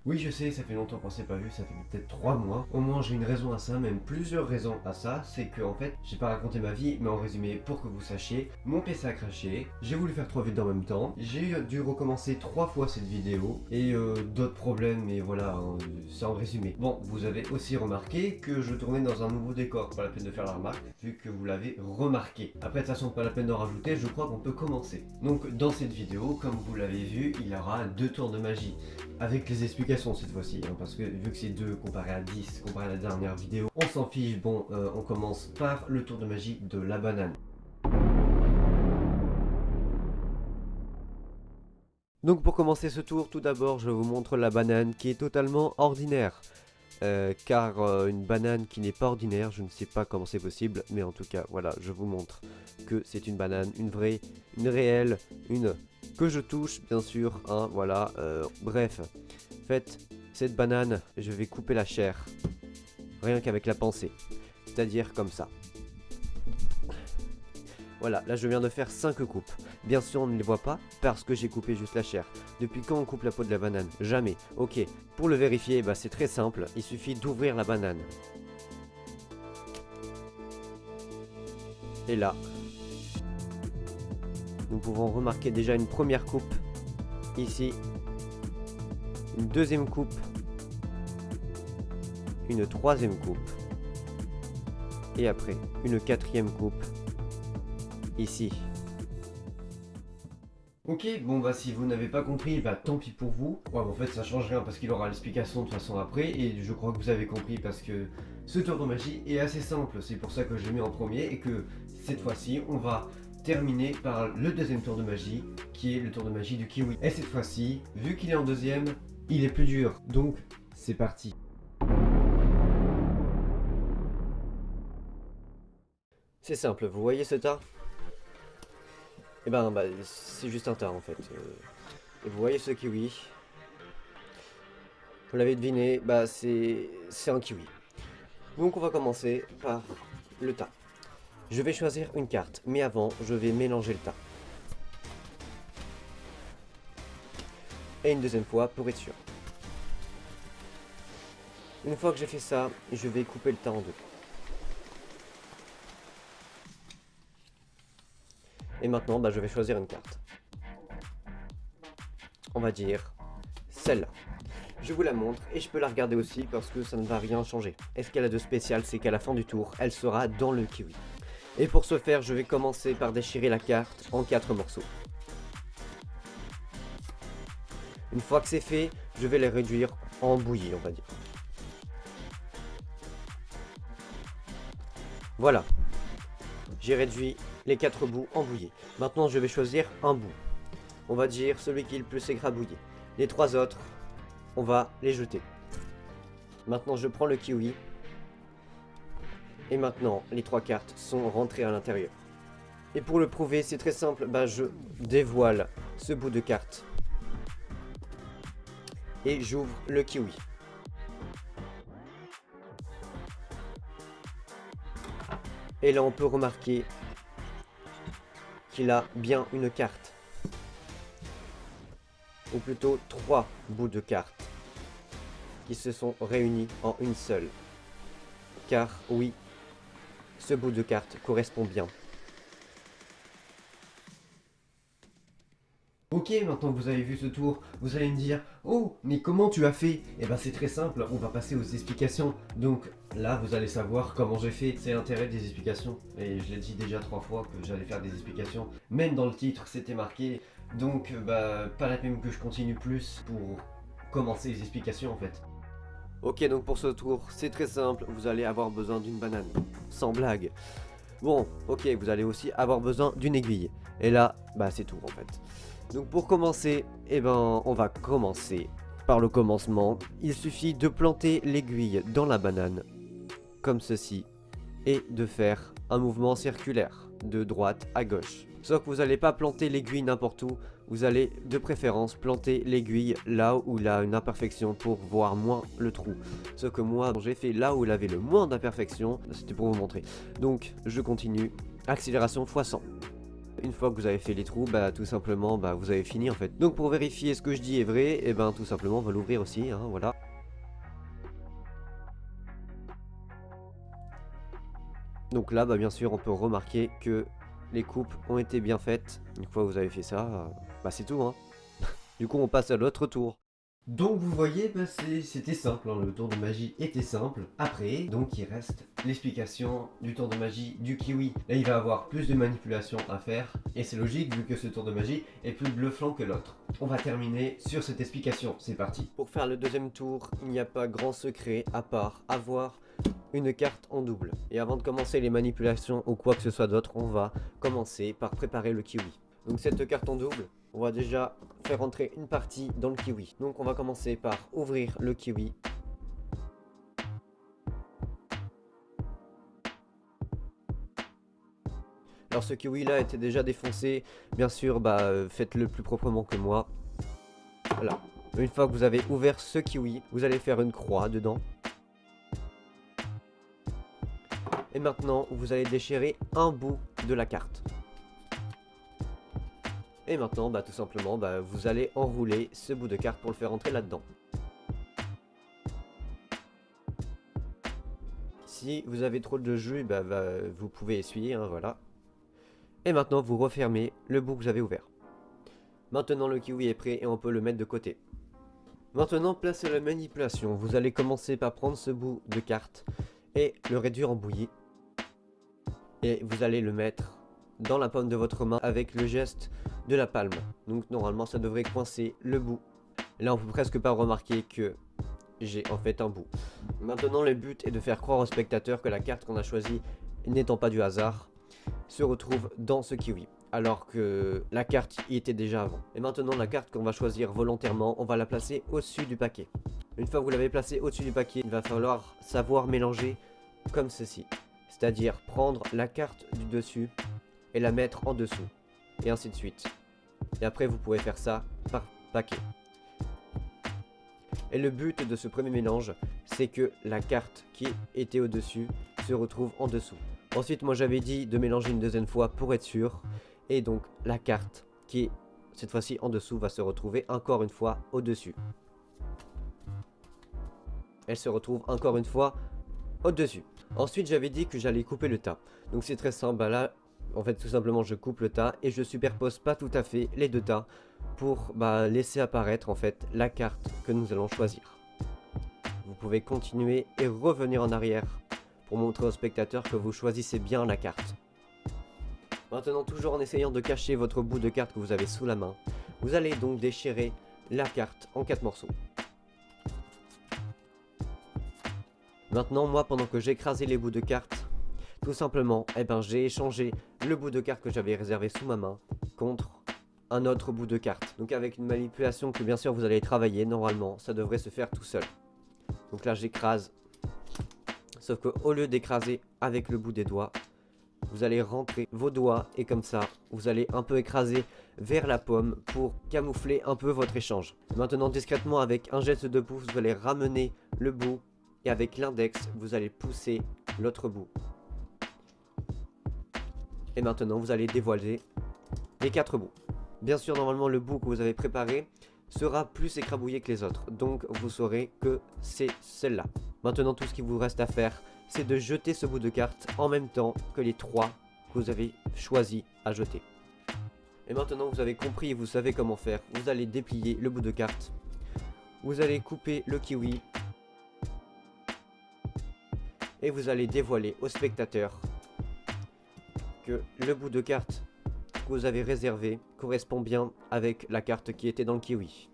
Oui, je sais, ça fait longtemps qu'on s'est pas vu, ça fait peut-être 3 mois. Au moins, j'ai une raison à ça, même plusieurs raisons à ça. C'est que, en fait, j'ai pas raconté ma vie, mais en résumé, pour que vous sachiez, mon PC a craché. J'ai voulu faire 3 vidéos en même temps. J'ai dû recommencer 3 fois cette vidéo. Et d'autres problèmes, mais voilà, hein, c'est en résumé. Bon, vous avez aussi remarqué que je tournais dans un nouveau décor. Pas la peine de faire la remarque, vu que vous l'avez remarqué. Après, de toute façon, pas la peine d'en rajouter, je crois qu'on peut commencer. Donc, dans cette vidéo, comme vous l'avez vu, il y aura 2 tours de magie. Avec les explications cette fois-ci, hein, parce que vu que c'est 2 comparé à 10, comparé à la dernière vidéo, on s'en fiche. Bon, on commence par le tour de magie de la banane. Donc pour commencer ce tour, tout d'abord je vous montre la banane qui est totalement ordinaire. Car une banane qui n'est pas ordinaire, je ne sais pas comment c'est possible, mais en tout cas, voilà, je vous montre que c'est une banane, une vraie, une réelle, une que je touche, bien sûr, hein, voilà, bref. En fait, cette banane, je vais couper la chair, rien qu'avec la pensée, c'est-à-dire comme ça. Voilà, là je viens de faire 5 coupes. Bien sûr on ne les voit pas parce que j'ai coupé juste la chair. Depuis quand on coupe la peau de la banane? Jamais. Ok, pour le vérifier, bah, c'est très simple, il suffit d'ouvrir la banane. Et là, nous pouvons remarquer déjà une première coupe. Ici, une deuxième coupe. Une troisième coupe. Et après, une quatrième coupe. Ici. Ok, bon bah si vous n'avez pas compris, bah tant pis pour vous. Ouais, en fait ça change rien parce qu'il aura l'explication de toute façon après. Et je crois que vous avez compris parce que ce tour de magie est assez simple. C'est pour ça que je l'ai mis en premier et que cette fois-ci on va terminer par le deuxième tour de magie qui est le tour de magie du kiwi. Et cette fois-ci, vu qu'il est en deuxième, il est plus dur. Donc c'est parti. C'est simple, vous voyez ce tas? Et ben bah, c'est juste un tas en fait. Et vous voyez ce kiwi? Vous l'avez deviné, bah c'est un kiwi. Donc on va commencer par le tas. Je vais choisir une carte, mais avant je vais mélanger le tas. Et une deuxième fois pour être sûr. Une fois que j'ai fait ça, je vais couper le tas en deux. Et maintenant, bah, je vais choisir une carte. On va dire celle-là. Je vous la montre et je peux la regarder aussi parce que ça ne va rien changer. Et ce qu'elle a de spécial, c'est qu'à la fin du tour, elle sera dans le kiwi. Et pour ce faire, je vais commencer par déchirer la carte en 4 morceaux. Une fois que c'est fait, je vais les réduire en bouillie, on va dire. Voilà. J'ai réduit les 4 bouts en bouillie. Maintenant, je vais choisir un bout. On va dire celui qui est le plus écrabouillé. Les 3 autres, on va les jeter. Maintenant, je prends le kiwi. Et maintenant, les 3 cartes sont rentrées à l'intérieur. Et pour le prouver, c'est très simple. Bah, je dévoile ce bout de carte. Et j'ouvre le kiwi. Et là, on peut remarquer qu'il a bien une carte. Ou plutôt 3 bouts de carte qui se sont réunis en une seule. Car oui, ce bout de carte correspond bien. Ok, maintenant que vous avez vu ce tour, vous allez me dire « Oh, mais comment tu as fait ?» Eh ben c'est très simple, on va passer aux explications. Donc là, vous allez savoir comment j'ai fait. C'est l'intérêt des explications. Et je l'ai dit déjà 3 fois que j'allais faire des explications. Même dans le titre, c'était marqué. Donc bah, pas la peine que je continue plus pour commencer les explications en fait. Ok, donc pour ce tour, c'est très simple. Vous allez avoir besoin d'une banane. Sans blague. Bon, ok, vous allez aussi avoir besoin d'une aiguille. Et là, bah c'est tout en fait. Donc pour commencer, eh ben, on va commencer par le commencement. Il suffit de planter l'aiguille dans la banane, comme ceci, et de faire un mouvement circulaire, de droite à gauche. Sauf que vous n'allez pas planter l'aiguille n'importe où, vous allez de préférence planter l'aiguille là où il a une imperfection pour voir moins le trou. Sauf que moi, j'ai fait là où il avait le moins d'imperfection, c'était pour vous montrer. Donc je continue, accélération x 100. Une fois que vous avez fait les trous, bah tout simplement, bah vous avez fini en fait. Donc pour vérifier ce que je dis est vrai, et ben tout simplement on va l'ouvrir aussi, hein, voilà. Donc là, bah bien sûr, on peut remarquer que les coupes ont été bien faites. Une fois que vous avez fait ça, bah c'est tout, hein. Du coup, on passe à l'autre tour. Donc vous voyez, bah, c'était simple, hein, le tour de magie était simple. Après, donc il reste l'explication du tour de magie du kiwi. Là il va avoir plus de manipulations à faire, et c'est logique vu que ce tour de magie est plus bluffant que l'autre. On va terminer sur cette explication, c'est parti. Pour faire le deuxième tour, il n'y a pas grand secret à part avoir une carte en double. Et avant de commencer les manipulations ou quoi que ce soit d'autre, on va commencer par préparer le kiwi. Donc cette carte en double, on va déjà faire entrer une partie dans le kiwi. Donc on va commencer par ouvrir le kiwi. Alors ce kiwi là était déjà défoncé, bien sûr faites-le plus proprement que moi. Voilà. Une fois que vous avez ouvert ce kiwi, vous allez faire une croix dedans. Et maintenant vous allez déchirer un bout de la carte. Et maintenant, tout simplement, vous allez enrouler ce bout de carte pour le faire entrer là-dedans. Si vous avez trop de jus, vous pouvez essuyer, hein, voilà. Et maintenant, vous refermez le bout que vous avez ouvert. Maintenant, le kiwi est prêt et on peut le mettre de côté. Maintenant, place à la manipulation. Vous allez commencer par prendre ce bout de carte et le réduire en bouillie. Et vous allez le mettre dans la paume de votre main avec le geste de la palme. Donc normalement ça devrait coincer le bout. Là on peut presque pas remarquer que j'ai en fait un bout. Maintenant le but est de faire croire au spectateur que la carte qu'on a choisie, n'étant pas du hasard, se retrouve dans ce kiwi. Alors que la carte y était déjà avant. Et maintenant la carte qu'on va choisir volontairement, on va la placer au-dessus du paquet. Une fois que vous l'avez placée au-dessus du paquet, il va falloir savoir mélanger comme ceci. C'est-à-dire prendre la carte du dessus et la mettre en dessous, et ainsi de suite. Et après vous pouvez faire ça par paquet. Et le but de ce premier mélange, c'est que la carte qui était au dessus se retrouve en dessous. Ensuite moi j'avais dit de mélanger une deuxième fois pour être sûr, et donc la carte qui est cette fois-ci en dessous va se retrouver encore une fois au dessus. Elle se retrouve encore une fois au dessus. Ensuite j'avais dit que j'allais couper le tas. Donc c'est très simple, là en fait tout simplement je coupe le tas et je superpose pas tout à fait les deux tas pour laisser apparaître en fait la carte que nous allons choisir. Vous pouvez continuer et revenir en arrière pour montrer au spectateur que vous choisissez bien la carte. Maintenant toujours en essayant de cacher votre bout de carte que vous avez sous la main, vous allez donc déchirer la carte en 4 morceaux. Maintenant moi pendant que j'écrasais les bouts de carte, tout simplement j'ai échangé le bout de carte que j'avais réservé sous ma main contre un autre bout de carte. Donc avec une manipulation que bien sûr vous allez travailler, normalement ça devrait se faire tout seul. Donc là j'écrase, sauf que au lieu d'écraser avec le bout des doigts, vous allez rentrer vos doigts et comme ça vous allez un peu écraser vers la paume pour camoufler un peu votre échange. Maintenant discrètement avec un geste de pouce vous allez ramener le bout et avec l'index vous allez pousser l'autre bout. Et maintenant vous allez dévoiler les 4 bouts. Bien sûr normalement le bout que vous avez préparé sera plus écrabouillé que les autres, donc vous saurez que c'est celle-là. Maintenant tout ce qu'il vous reste à faire, c'est de jeter ce bout de carte en même temps que les 3 que vous avez choisi à jeter. Et maintenant vous avez compris et vous savez comment faire. Vous allez déplier le bout de carte, vous allez couper le kiwi et vous allez dévoiler au spectateur que le bout de carte que vous avez réservé correspond bien avec la carte qui était dans le kiwi.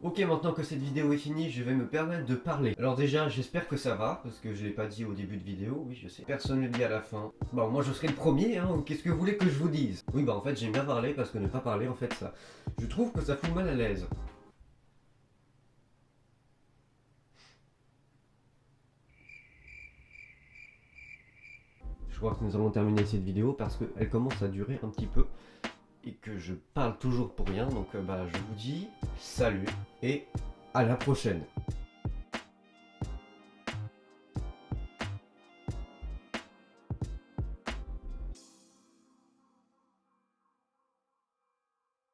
Ok, maintenant que cette vidéo est finie, je vais me permettre de parler. Alors déjà, j'espère que ça va, parce que je l'ai pas dit au début de vidéo, oui je sais. Personne ne le dit à la fin. Bon, moi je serai le premier, hein, qu'est-ce que vous voulez que je vous dise? Oui, en fait j'aime bien parler, parce que ne pas parler, en fait ça... Je trouve que ça fout mal à l'aise. Je crois que nous allons terminer cette vidéo, parce qu'elle commence à durer un petit peu. Et que je parle toujours pour rien, donc je vous dis salut et à la prochaine.